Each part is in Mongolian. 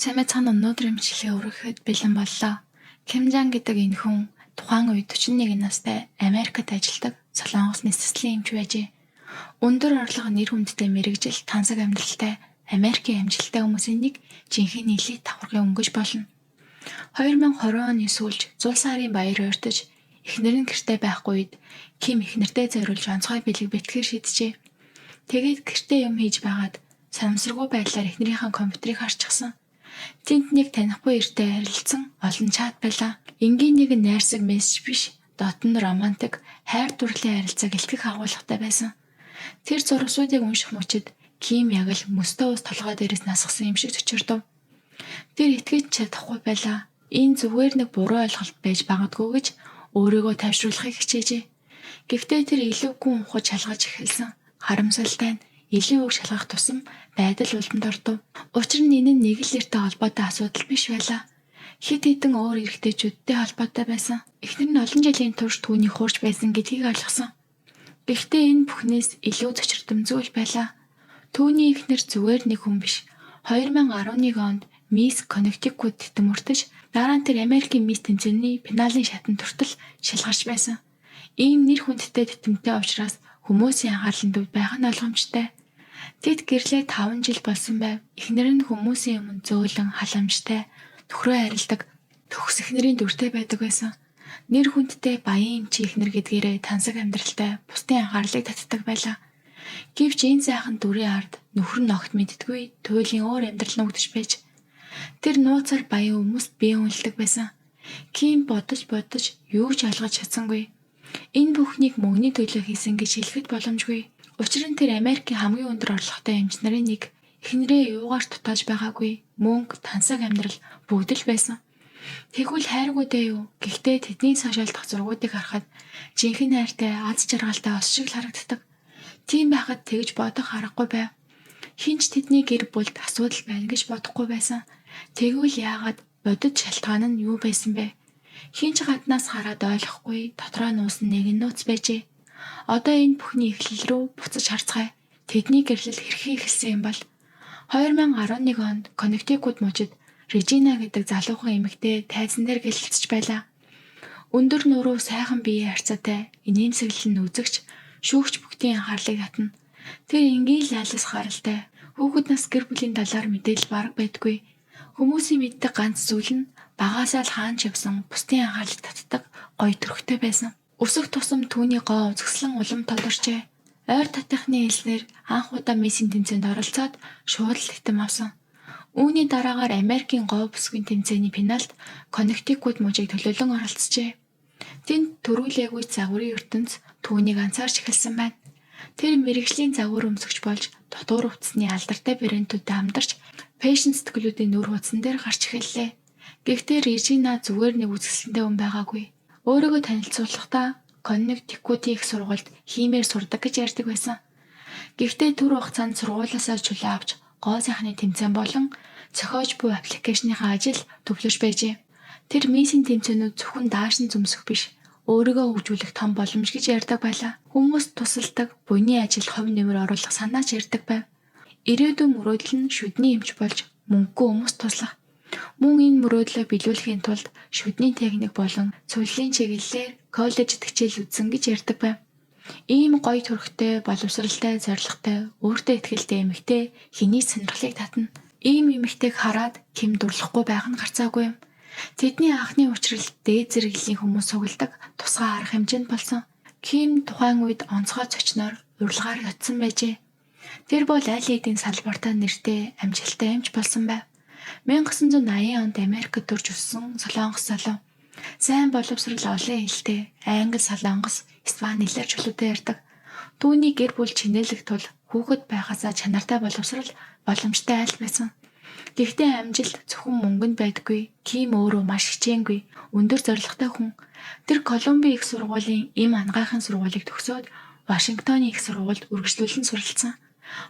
Сайн байцгаана өнөөдрийн мэдлэгээ өргөхөд бэлэн боллоо. Ким Жан гэдэг энэ хүн тухайн үед 41 настай Америкт ажилладаг Солонгос нийслэлийн эмч байжээ. Өндөр орлого нэр хүндтэй мэрэгжил тансаг амьдралтай Америкийн амжилттай хүмүүсийн нэг жинхэнэ элит давхаргын өнгөж болно. 2020 оны сүүлд зул сарын баяр ууртаж эхнэр нь гэртээ байхгүй үед Ким эхнэртэй зориулж онцгой бэлэг бэлтгэхэр шийджээ. Тэгээд гэртээ юм хийж байгаад санамсаргүй байдлаар эхнэрийнхээ компьютерийг харчихсан. Тэнд нэг танихгүй эртээ харилцсан олон чат байлаа. Энгийн нэг найрсаг мессеж биш, дотн романтик, хайр дурлалын харилцааг илтгэх агуулгатай байсан. Тэр зургуудыг унших мөчид Ким яг л мөстөө ус толгой дээрээс насгсан юм шиг төчөрдөв. Тэр итгэж чадахгүй байлаа. Энэ зүгээр нэг буруу ойлголт байж магадгүй гэж өөрийгөө тайвшруулахыг хичээжээ. Гэхдээ тэр илүү гүн ухаж шалгаж эхэлсэн. Харамсалтай нь илүү үг шалгах тусам байдал улманд ордов. Учир нь энэ нэг л нэртэй холбоотой асуудал биш байлаа. Хэд хэдэн өөр эрэгтэйчүүдтэй холбоотой байсан. Эхнэр нь олон жилийн турш түүний хуурч байсан гэдгийг ойлгосон. Гэхдээ энэ бүхнээс илүү зочирдомжгүй байлаа. Түүний эхнэр зүгээр нэг хүн биш. 2011 онд Мисс Коннектикут тэмүртэж дараа нь тэр Америкийн Мисс тэмцээний финалийн шатанд хүртэл шалгарч байсан. Ийм нэр хүндтэй тэмцээтэй учраас хүмүүсийн анхаарлын төвд байх нь ойлгомжтой. Тэд гэрлээ 5 жил болсон байв. Эхнэр нь хүмүүсийн өмнө зөөлөн халамжтай, төхрөө харилдаг, төгс эхнэрийн дүртэй байдаг байсан. Нэр хүндтэй баян эмчи эхнэр гэдгээрээ тансаг амьдралтай, бусдын анхаарлыг татдаг байлаа. Гэвч энэ сайхан дүрийн ард нөхөр нь огт мэддэггүй туйлын өөр амьдрал нүгдэж байж. Тэр нууцаар баян хүмүүст бие үнэлдэг байсан. Ким бодож юу ч ойлгож чадсангүй. Энэ бүхнийг мөнгөний төлөө хийсэн гэж хэлэхэд боломжгүй. Учир нь тэр Америкийн хамгийн өндөр орлоготой эмч нарын нэг. Эхнэрээ юугаар тутааж байгаагүй. Мөнгө, тансаг амьдрал бүгд л байсан. Тэгвэл хайргүй дээ юу? Гэхдээ тэдний сошиал дахь зургуудыг харахад жинхэнэ хайртай, аз жаргалтай ос шиг л харагддаг. Тийм байхад тэгж бодох аргагүй байв. Хинч тэдний гэр бүлд асуудал байна гэж бодохгүй байсан. Тэгвэл яагаад бодит шалтгаан нь юу байсан бэ? Хинч гаднаас хараад ойлгохгүй дотроо нуусан нэгэн нууц байжээ. Одоо энэ бүхний эхлэл рүү буцаж харцгаая. Тэдний гэрлэл хэрхэн эхэлсэн юм бол 2011 онд Коннектикут мужид Режина гэдэг залуухан эмэгтэй тайзан дээр гэлэлцэж байлаа. Өндөр нуруу сайхан биеийн харьцаатай инээмсэглэл нь үзэгч шүүгч бүгдийн анхаарлыг татна. Тэр энгийн лайлас харалтай. Хүүхэд нас гэр бүлийн талаар мэдээлэл бараг байдгүй. Хүмүүсийн мэддэг ганц зүйл нь багаасаа л хаан чавсан бусдын анхаарлыг татдаг гоё төрхтэй байсан. Өсөх тусам түүний гоо үзэсгэлэн улам толорчээ. Ойр татихны хэлснээр анх удаа Мессийн тэмцээнд оролцоод шууд л хитэн авсан. Үүний дараагаар Америкийн гоо бүсгийн тэмцээний финалд Коннектикут мужийг төлөөлөн оролцжээ. Тэнд төрүүлээгүй загварын ертөнц түүнийг анцаарч эхэлсэн байна. Тэр мэрэгжлийн загвар өмсгч болж дотор утасны алдартай брэндүүдтэй хамтарч фэшн сэтгэлүүдийн нүүр хуудсан дээр гарч эхэллээ. Гэхдээ Режина зүгээр нэг үзэсгэлэнтэй хүн байгаагүй. Өөрийгөө танилцуулахдаа Коннектикутийн их сургуульд химээр сурдаг гэж ярьдаг байсан. Гэхдээ түр хугацаанд сургуулиасаа чөлөө авч гоо сайхны тэмцээн болон зохиож буй аппликейшныхаа ажил төвлөрч байжээ. Тэр Мессийн тэмцээнүүд зөвхөн дааш нь зөмсөх биш, өөрийгөө хөгжүүлэх том боломж гэж ярьдаг байлаа. Хүмүүс тусалдаг, буйны ажилд хувь нэмэр оруулах санаач ярьдаг байв. Ирээдүйн мөрөөдөл нь шүдний эмч болж мөнгөгүй хүмүүст туслах. Мөн энэ мөрөөдлөө биелүүлэхийн тулд шүдний техник болон цувралын чиглэлээр коллежид хичээл үзсэн гэж ярьдаг байв. Ийм гоё төрхтэй, боловсралтай, зоригтой, өөртөө ихтэй эмэгтэй хэний сонирхлыг татна. Ийм эмэгтэйг хараад Ким дурлахгүй байх нь гарцаагүй юм. Тэдний анхны учрал дээд зэрэглэлийн хүмүүс сугалдаг тусгай арга хэмжээнд болсон. Ким тухайн үед онцгой зочноор урилгаар ятсан байжээ. Тэр бол аль хэдийн салбартаа нэртэй амжилттай эмч болсон байв. 1980 онд Америкт төрж өссөн Солонгос залуу. Сайн боловсрал олон хэлтэй, англи, солонгос, испани хэлээр чөлөөтэй ярьдаг. Түүний гэр бүл чинээлэх тул хүүхэд байхасаа чанартай боловсрал боломжтой айл байсан. Гэхдээ амжилт зөвхөн мөнгөнд байдаггүй. Ким өөрөө маш хичээнгүй, өндөр зорилготой хүн. Тэр Колумбийн их сургуулийн эм ангайхын сургуулийг төгсөөд Вашингтоны их сургуульд үргэлжлүүлэн суралцсан.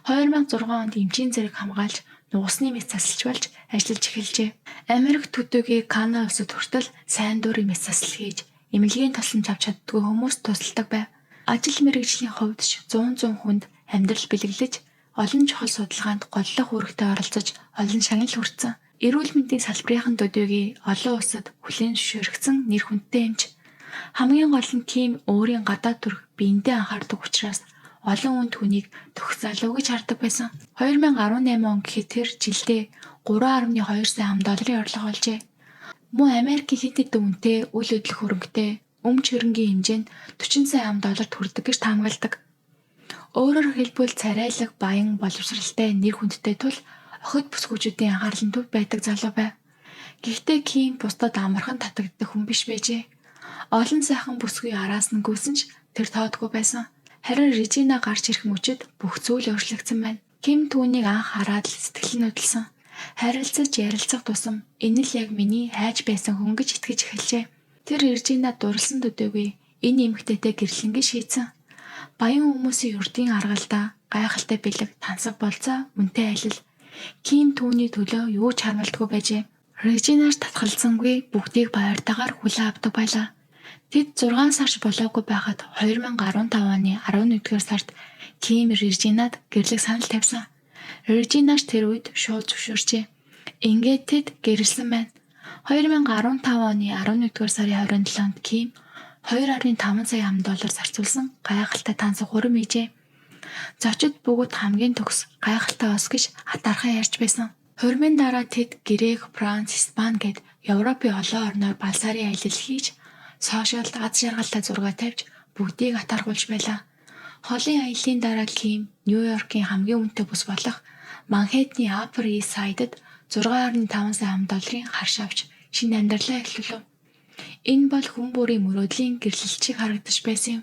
2006 онд эмчийн зэрэг хамгаалж нуусны мэс засалж болж ажиллаж эхэлжээ. Америк төдийгүй Кана улсад хүртэл сайн дурын мэс засал хийж эмнэлгийн тосолж авч чаддгүй хүмүүс тусалдаг байв. Ажил мэргэжлийн хувьд ч 100 хүнд амьдрал бэлэглэж олон чухал судалгаанд голлох үүрэгтэй оролцож олон шагнал хүртсэн. эрүүл мэндийн салбарын төдийгүй олон улсад хүлээн зөвшөөрөгдсөн нэр хүндтэй эмч. Хамгийн гол нь Ким өөрийн гадаад төрх биендээ анхаардаг учраас олон хүнд хүнийг төгс залуу гэж хардаг байсан. 2018 он гэхэд тэр жилдээ 3.2 сая $5 орлого олжээ. Мөн Америкийн хэд хэдэн үнэтэй үйл хөдлөх хөрөнгөтэй өмч хөрөнгийн хэмжээнд 40 сая $5 хүрдэг гэж таамагладаг. Өөрөөр хэлбэл царайлаг, баян, боловсралтай, нэр хүндтэй тул охид бүсгүйчүүдийн анхаарлын төв байдаг залуу байв. Гэхдээ Ким бусдад амархан татагддаг хүн биш байжээ. Олон сайхан бүсгүй араас нь гүйсэн ч тэр тоодгүй байсан. Харин Режина гарч ирэх мөчид бүх зүйл өөрчлөгдсөн байна. Ким түүнийг анх хараад л сэтгэл нь хөдөлсөн. Харилцаж ярилцах тусам энэ л яг миний хайж байсан хүн гэж итгэж эхэлжээ. Тэр Режинад дурлсан төдийгүй энэ эмэгтэйтэй гэрлэнгээ шийдсэн. Баян хүмүүсийн урдын аргалдаа гайхалтай бэлэг, тансаг болцоо, үнэтэй алил. Ким түүний төлөө юу ч хармалдаггүй байжээ. Режинаш татгалзсангүй бүгдийг баяртайгаар хүлээн авдаг байлаа. Тэд 6 сарч болоогүй байхад 2015 оны 11-р сард Ким Режинад гэрлэх санал тавьсан. Режинаш тэр үед шууд зөвшөөрчээ. Ингээд тэд гэрэлсэн байна. 2015 оны 11-р сарын 27-нд Ким 2.5 сая $5 зарцуулсан гайхалтай тансаг хурам хийжээ. Зочид бүгд хамгийн төгс гайхалтай ос гэж атаархаа ярьж байсан. Хуримын дараа тэд Грек, Франц, Испани гэд Европын олон орноор балсарын аялал хийж, сошиалд аз жаргалтай зураг тавьж бүгдийг атаархуулж байлаа. Холын аяллаа дараа Ким Нью-Йоркийн хамгийн үнэтэй бүс болох Манхэттны Upper East Side-д 6.5 сая $5 харш авч шинэ амьдралаа эхлүүлв. Энэ бол хүн бүрийн мөрөөдлийн гэрлэлчийг харагдаж байсан юм.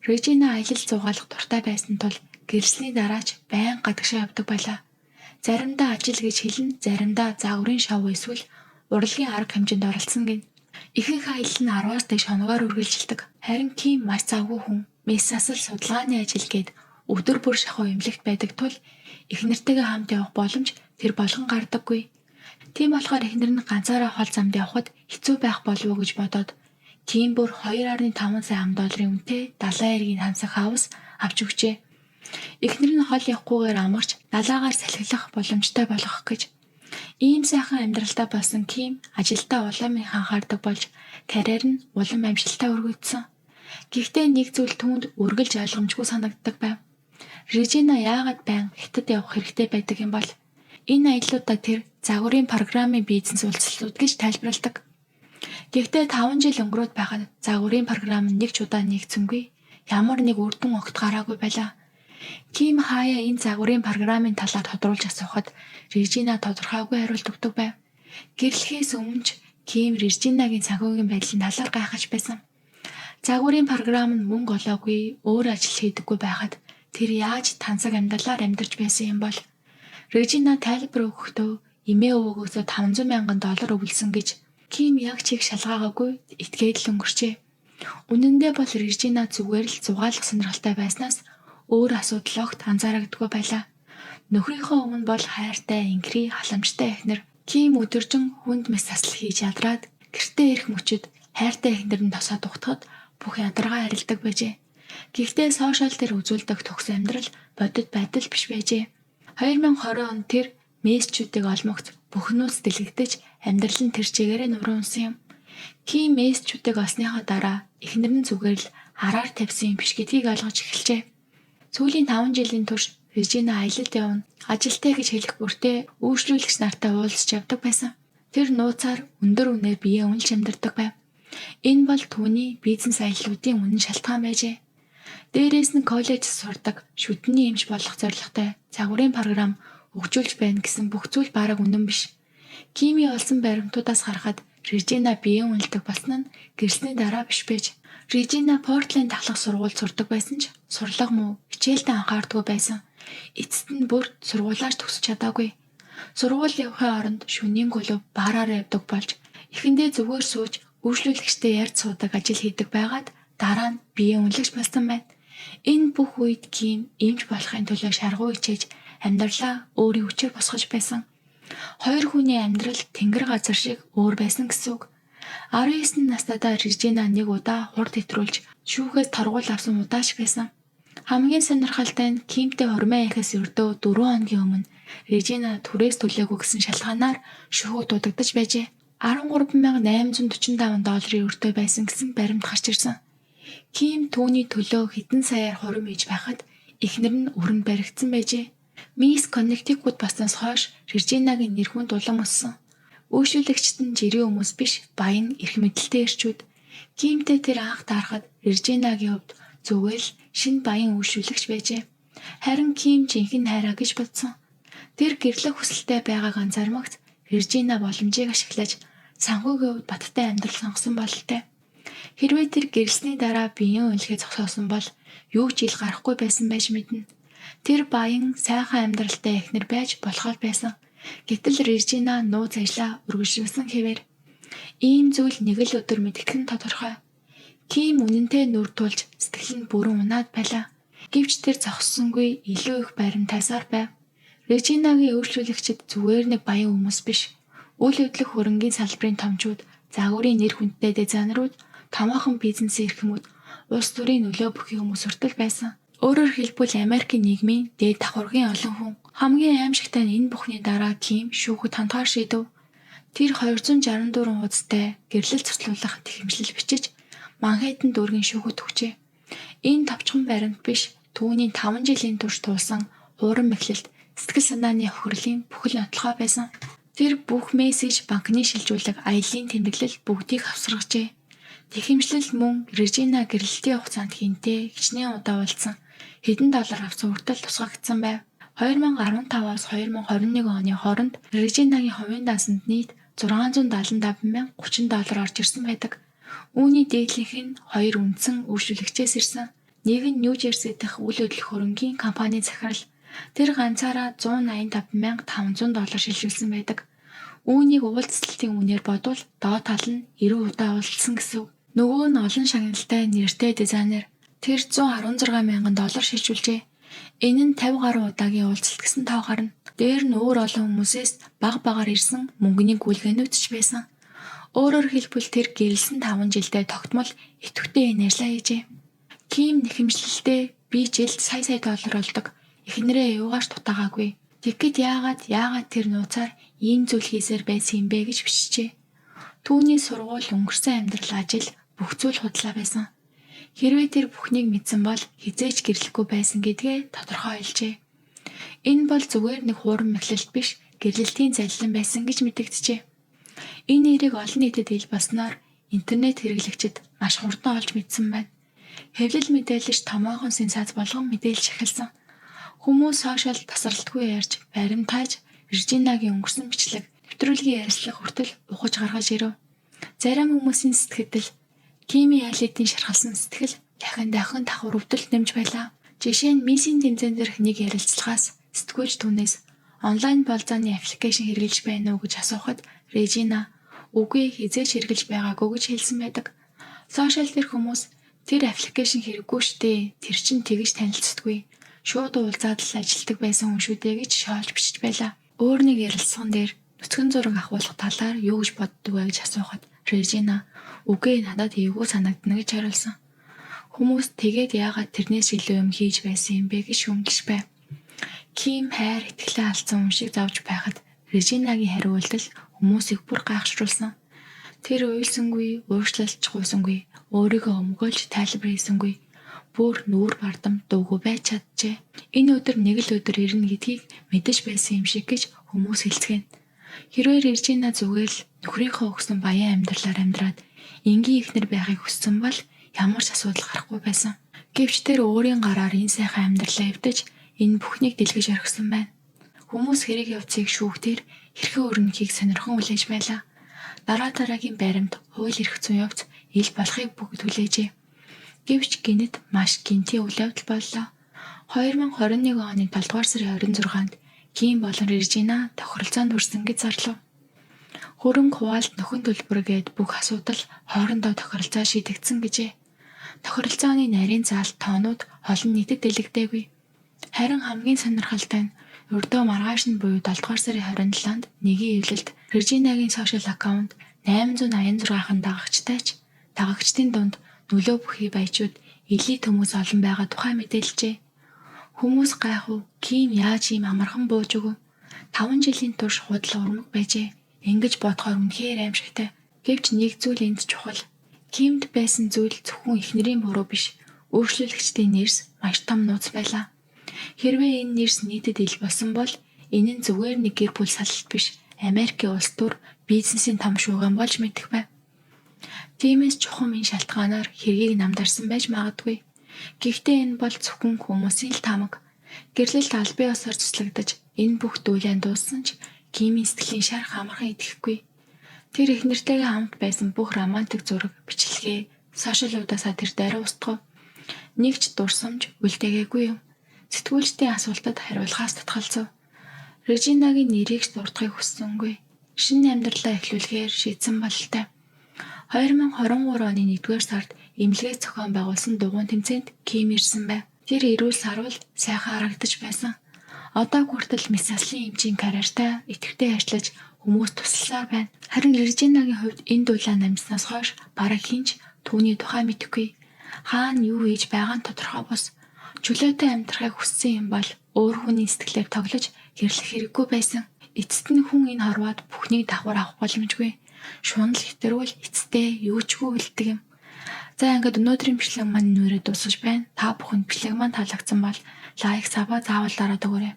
Режина аялал зугаалах дуртай байсан тул гэрэлсний дараач байн гадагшаа явдаг байлаа. Заримдаа ажил гэж хэлнэ, заримдаа загварын шоу эсвэл урлагийн арга хэмжээнд оролцсон гин. Ихэнх аялал нь 10-аас дээш хоногоор үргэлжилдэг. Харин Ким маш завгүй хүн. Мессаас л судалгааны ажил гээд өдөр бүр шахуу эмнэлэгт байдаг тул эхнэртэйгээ хамт явах боломж тэр болгон гардаггүй. Тийм болохоор эхнэр нь ганцаараа хол замд явхад хэцүү байх болов уу гэж бодоод Ким бүр 2.5 сая $5 үнэтэй далайн эргийн тансаг хаус авч өгчээ. Эхнэр нь хол явахгүйгээр амарч далаагаар салхилах боломжтой болгох гэж. Ийм сайхан амьдралтай болсон Ким ажилдаа улам их анхаардаг болж карьер нь улам амжилттай өргөгдсөн. Гэхдээ нэг зүйл түүнд үргэлж ойлгомжгүй санагддаг байв. Режина яагаад байнга хятад явах хэрэгтэй байдаг юм бол энэ аяллуудаа тэр загварын программын бизнес үйлчлэлүүд гэж тайлбарладаг. Гэхдээ 5 жил өнгөрөөд байхад загварын програм нь нэг ч удаа нэгцэнгүй, ямар нэг үр дүн огт гараагүй байлаа. Ким хаяа энэ загварын программын талаар тодруулж асуухад Режина тодорхойгүй хариулт өгдөг байв. Гэрлэхээс өмнө Ким Режинагийн санхүүгийн байдлын талаар гайхаж байсан. Загварын програм нь мөнгө олоогүй, өөр ажил хийдэггүй байхад тэр яаж тансаг амьдралаар амьдарч байсан юм бол Режина тайлбар өгөхдөө эмээ өвгөөсөө $500,000 өвлсөн гэж Ким яг чиг шалгаагаагүй итгээд л өнгөрчээ. Үнэндээ бол Режина зүгээр л зугаалах сонирхолтой байснаас өөр асуудал огт анзаарагдгүй байлаа. Нөхрийнхөө өмнө бол хайртай, инкри, халамжтай эхнэр. Ким өдөржин хүнд мэс таслал хийж ядраад гэртээ ирэх мөчид хайртай эхнэр нь тосоод ухтахад бүх ядаргаа арилдаг байжээ. Гэхдээ сошиал дээр үзүүлдэг төгс амьдрал бодит байдал биш байжээ. 2020 онд тэр мессежүүдийг олмогц бүхнүүс дэлгэгдэж амьдрал нь тэр чигээрээ нуруу унсан юм. Ким мессежүүдийг олсныхаа дараа эхнэр нь зүгээр л хараар тавьсан юм биш гэдгийг ойлгож эхэлжээ. Сүүлийн 5 жилийн турш Режина аялалд явна. Ажилтай гэж хэлэх бүртээ үйлчлүүлэгч нартай уулзч явдаг байсан. Тэр нууцаар өндөр үнээр биеэ үнэлж амьдардаг байв. Энэ бол түүний бизнес аяллуудын үнэн шалтгаан байжээ. Дээрээс нь коллежид сурдаг, шүдний эмч болох зорилготой загварын програм хөгжүүлж байна гэсэн бүх зүйл бараг үнэн биш. Кимийн олсон баримтуудаас харахад Режина биеэ үнэлдэг болсон нь гэрсний дараа биш байж. Режина Портленд ахлах сургуульд сурдаг байсан ч сурлага муу хичээлдээ анхаардгүй байсан. Эцэст нь бүр сургуулаач төгсөж чадаагүй. Сургууль явахын оронд шөнийн клуб баараар явдаг болж эхэндээ зүгээр сууж үйлчлүүлэгчтэй ярьж суудаг ажил хийдэг байгаад дараа нь биеэ үнэлэгч болсон байна. Энэ бүх үед Ким эмч болохын төлөө шаргуу хичээж амьдралаа өөрийн хүчээр босгож байсан. Хоёр хүний амьдрал тэнгэр газар шиг өөр байсан гэсэн үг. 19 настайдаа Режина нэг удаа хурд хэтрүүлж шүүхээс торгуул авсан удаач байсан. Хамгийн сонирхолтой нь Кимтэй хурмаа яхаас өрдөө 4 хоногийн өмнө Режина түрээс төлөөгүй гэсэн шалтгаанаар шүүхэд дуудагдаж байжээ. $13,845 өртөө байсан гэсэн баримт гарч ирсэн. Ким түүний төлөө хэдэн саяар хурим хийж байхад эхнэр нь өрөнд баригдсан байжээ. Мисс Коннектикут баснаас хойш Режинагийн нэр хүнд улам өссөн. Үйлчлүүлэгчид нь жирийн хүмүүс биш, баян эрх мэдэлтэй эрчүүд. Кимтэй тэр анх таарахад Режинагийн хувьд зүгээр л шинэ баян үйлчлүүлэгч байжээ. Харин Ким жинхэнэ хайраа гэж бодсон. Тэр гэрлэх хүсэлтэй байгааг анзаармагц Режина боломжийг ашиглаж санхүүгийн хувьд баттай амьдрал сонгосон бололтой. Хэрвээ тэр гэрлсний дараа биеийн үнэлгээ зогсоосон бол юу ч ил гарахгүй байсан байж мэднэ. Тэр баян, сайхан амьдралтай эхнэр байж болох байсан. Гэтэл Режина нууц ажлаа үргэлжлүүлсэн хэвээр ийм зүйл нэг л өдөр мэдгэх нь тодорхой. Ким үнэнтэй нүр тулж сэтгэл нь бүрэн унаад байлаа. Гэвч тэр зогссонгүй илүү их баримтаасаар байв. Режинагийн үйлчлүүлэгчид зүгээр нэг баян хүмүүс биш. Үйл хөдлөх хөрөнгийн салбарын томчууд, загварын нэр хүндтэй дизайнерууд, томоохон бизнесийн эрхэмүүд, улс төрийн нөлөө бүхий хүмүүс хүртэл байсан. Өөрөөр хэлбэл Америкийн нийгмийн дээд давхаргын олон хүн. Хамгийн аимшигтай нь энэ бүхний дараа Ким шүүхэд хандгаар шийдэв. Тэр 264 хуудастай гэрлэл цуцлуулах тэхэмжлэл бичиж Манхэттен дүүргийн шүүхэд өгчээ. Энэ товчхон баримт биш, түүний 5 жилийн турш туулсан хуурам эхлэлт, сэтгэл санааны хохирлын бүхэл нотлохоо байсан. Тэр бүх мессеж, банкны шилжүүлэг, аяллаа тэмдэглэл бүгдийг авсгарчээ. Тэхэмжлэл мөн Режина гэрлэлтийн хугацаанд хинтээ хичнээн удаа уулзсан хэдэн доллар авсан хүртэл тусгагдсан байв. 2015-аас 2021 оны хооронд Режинагийн хувийн дансанд нийт $675,030 орж ирсэн байдаг. Үүний дээдлийнх нь 2 үндсэн үйлчлүүлэгчээс ирсэн. Нэг нь Нью-Жерси дахь үйл хөдлөх хөрөнгийн компани захирал. Тэр ганцаараа $185,500 шилжүүлсэн байдаг. Үүнийг уулзалтын үнээр бодвол доод тал нь 90 удаа уулзсан гэсэн. Нөгөө нь олон шагналтай нэртэй дизайнер. Тэр $116,000 шилжүүлжээ. Энэ нь 50 гаруй удаагийн уулзалт гэсэн тоо гарна. Дээр нь өөр олон хүмүүсээс багаар ирсэн мөнгөний гүйлгээнүүд ч байсан. Өөрөөр хэлбэл тэр гэрэлсэн 5 жилдээ тогтмол идэвхтэй энэ ажлаа хийжээ. Ким нэхэмжлэлтэй би жилд сая доллар олдог. Эхнэрээ юугаач дутаагаагүй. Тэгэхэд яагаад тэр нууцаар ийм зүйл хийсээр байсан юм бэ гэж бичжээ. Түүний сургууль, өнгөрсөн амьдрал, ажил бүх зүйл худлаа байсан. Хэрвээ тэр бүхнийг мэдсэн бол хизээч гэрлэхгүй байсан гэдгээ тодорхой хэлжээ. Энэ бол зүгээр нэг хуурам эхлэлт биш, гэрлэлтийн залилан байсан гэж мэдэгджээ. Энэ нэрийг олон нийтэд ил болсноор интернет хэрэглэгчид маш хурдан олж мэдсэн байна. Хэвлэл мэдээлэлч томоохон сенсац болгон мэдээлж эхэлсэн. Хүмүүс сошиал тасралтгүй ярьж, баримтааж, Режинагийн өнгөрсөн бичлэг, нэвтрүүлгийн ярилцлага хүртэл ухаж гаргаж ирэв. Зарим хүмүүсийн сэтгэл Кимийн айлтын шархалсан сэтгэл дахин давхар өвдөлт нэмж байлаа. Жишээ нь Миссийн тэмцээн дээрх нэг ярилцлагаас сэтгүүлч түүнээс онлайн болзооны аппликейшн хэрэглэж байна уу гэж асуухад Режина үгүй хизээч хэрэглэж байгаагүй гэж хэлсэн байдаг. Сошиал дээр хүмүүс тэр аппликейшн хэрэггүй штэ, тэр чинь тэгж танилцдаггүй. Шууд уулзаад л ажилтдаг байсан хүн шүү дээ гэж шоолж бичиж байлаа. Өөр нэг ярилцсан дээр нүцгэн зураг авахулах талаар юу гэж боддог вэ гэж асуухад Режина үгүй надад эвгүй санагдана гэж хариулсан. Хүмүүс тэгээд яагаад тэрнээс илүү юм хийж байсан юм бэ гэж шүүмжилж байв. Ким хайр итгэлээ алдсан юм шиг зовж байхад Режинагийн хариу үйлдэл хүмүүсийг бүр гайхшруулсан. Тэр уйлсангүй, ууршлалч гуйсангүй, өөрийгөө өмгөөлж тайлбар хийсэнгүй. Бүр нүүр бардам дуугүй байж чаджээ. Энэ өдөр нэг л өдөр ирнэ гэдгийг мэдэж байсан юм шиг гэж хүмүүс хэлцгэн. Хэрвээ Режина зүгээр л нөхрийнхөө өгсөн баян амьдралаар амьдраад энгийн ихнэр байхыг хүссэн бол ямар ч асуудал гарахгүй байсан. Гэвч тэр өөрийн гараар энэ сайхан амьдралаа эвдэж энэ бүхнийг дэлгэж орхисон байна. Хүмүүс хэрэг явцыг шүүхтэр хэрхэн өрнөхийг сонирхон хүлээж байлаа. Дараагийн баримт, хууль эрх зүйн явц ил болохыг бүгд хүлээжээ. Гэвч гинэд маш гинти үйл явдал боллоо. 2021 оны 7 дугаар сарын 26-нд Ким болон Режина тохиролцоонд хүрсэн гэж зарлав. Хөрөнгө хуваалт нөхөн төлбөр гээд бүх асуудал хоорондоо тохиролцоо шийдэгдсэн гэжээ. Тохиролцооны нарийн заалт тоонууд олон нийтэд дэлгдээгүй. Харин хамгийн сонирхолтой нь өрдөө маргааш нь буюу 7 дугаар сарын 27-нд нэгийн эвлэлд Режинагийн сошиал аккаунт 886 дагагчтай ч дагагчдын дунд нөлөө бүхий баячууд элит хүмүүс олон байгаа тухай мэдээлжээ. Хүмүүс гайхав Ким яаж ийм амархан бууж өгөв? 5 жилийн турш худал урмаг байжээ. Ингэж бодохоор үнэхээр аимшигтай. Гэвч нэг зүйл энд чухал. Кимд байсан зүйл зөвхөн эхнэрийн буруу биш. Өөрчлөлөгчдийн нэрс маш том нууц байлаа. Хэрвээ энэ нэрс нийтэд ил болсон бол энэ нь зүгээр нэг гэр бүл салалт биш. Америкийн улс төр бизнесийн том шуугиан болж мэдэх байв. Тиймээс чухам энэ шалтгаанаар хэргийг намдарсан байж магадгүй. Гэхдээ энэ бол зөвхөн хүмүүсийн л тамга. Гэрлэлт албан ёсоор цуслагдаж энэ бүх зүйлээ дууссан ч Кимийн сэтгэлийн шарх амархан идэхгүй. Тэр их нэртэйгээ хамт байсан бүх романтик зураг, бичлэгээ, сошиалуудаасаа тэр даруй устгав. Нэг ч дурсамж үлдээгээгүй юм. Сэтгүүлчдийн асуултад хариулахаас татгалзав. Режинагийн нэрийг дурдахыг хүссэнгүй. Шинэ амьдралаа эхлүүлэхээр шийдсэн бололтой. 2023 оны 1-р сард эмнэлгээ зохион байгуулсан дугуйн тэмцээнд Ким ирсэн байв. Тэр эрүүл сарвал сайхан харагдаж байсан. Одоо хүртэл Мисс Аслын эмчийн карьертай идэвхтэй ажиллаж хүмүүс тусалсаар байна. Харин Режинагийн хувьд энэ дулаан намснаас хойш бараг хинч түүний тухай мэдэхгүй. Хаана юу хийж байгаа нь тодорхой бус. Чөлөөтэй амьдрахыг хүссэн юм бол өөр хүний сэтгэлээр тоглож гэрлэх хэрэггүй байсан. Эцэст нь хүн энэ хорвоод бүхнийг давхар авах боломжгүй. Шунал хэтрүүл эцэстээ юу ч үлддэг юм. За ингээд өнөөдрийн бичлэг маань нүрээ дуусгаж байна. Та бүхэнд бичлэг маань таалагдсан бол лайк, сабаа заавал дараад өгөөрэй.